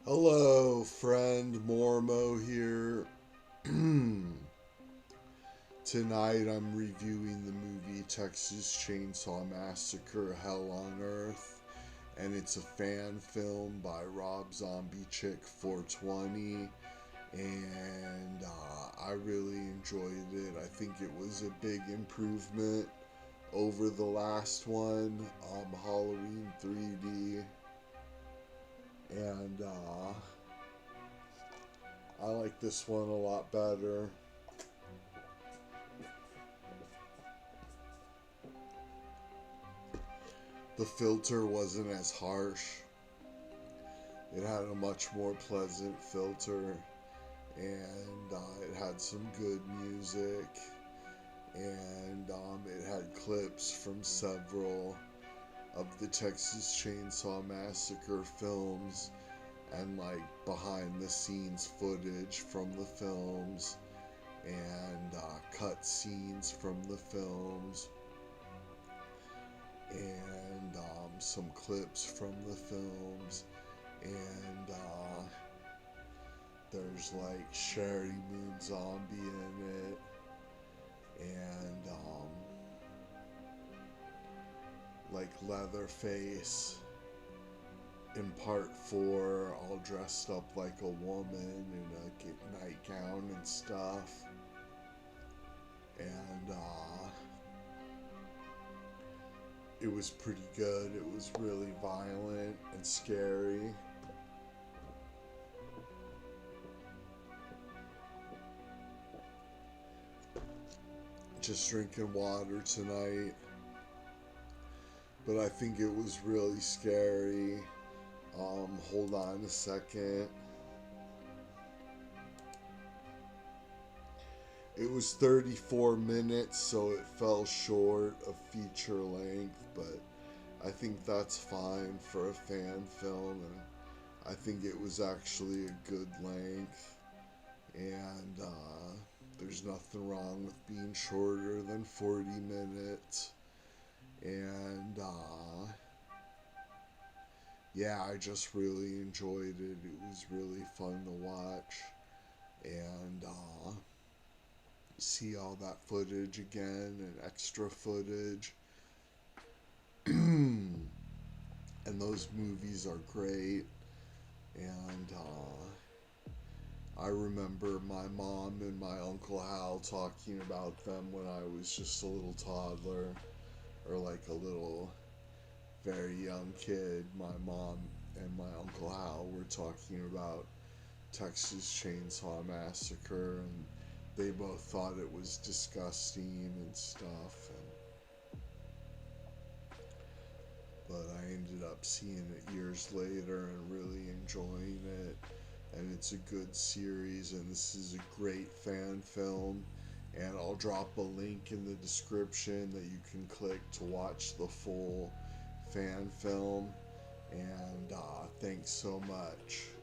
Hello, friend Mormo here. Tonight I'm reviewing the movie Texas Chainsaw Massacre Hell on Earth, and it's a fan film by Rob Zombie Chick 420, and I really enjoyed it. I think it was a big improvement over the last one, Halloween 3D, and I like this one a lot better. The filter wasn't as harsh. It had a much more pleasant filter, and it had some good music, and it had clips from several of the Texas Chainsaw Massacre films, and like behind the scenes footage from the films, and cut scenes from the films, and some clips from the films, and there's like Sherry Moon Zombie in it, and like Leatherface in part 4, all dressed up like a woman in a nightgown and stuff, and it was pretty good. It was really violent and scary. Just drinking water tonight. But I think it was really scary. Hold on a second. It was 34 minutes, so it fell short of feature length, but I think that's fine for a fan film, and I think it was actually a good length, and there's nothing wrong with being shorter than 40 minutes, and yeah, I just really enjoyed it. It was really fun to watch, and see all that footage again and extra footage. And those movies are great. And I remember my mom and my Uncle Hal talking about them when I was just a little toddler, or like a little very young kid. My mom and my Uncle Hal were talking about Texas Chainsaw Massacre, and they both thought it was disgusting and stuff. But I ended up seeing it years later and really enjoying it. And it's a good series, and this is a great fan film. And I'll drop a link in the description that you can click to watch the full fan film. And thanks so much.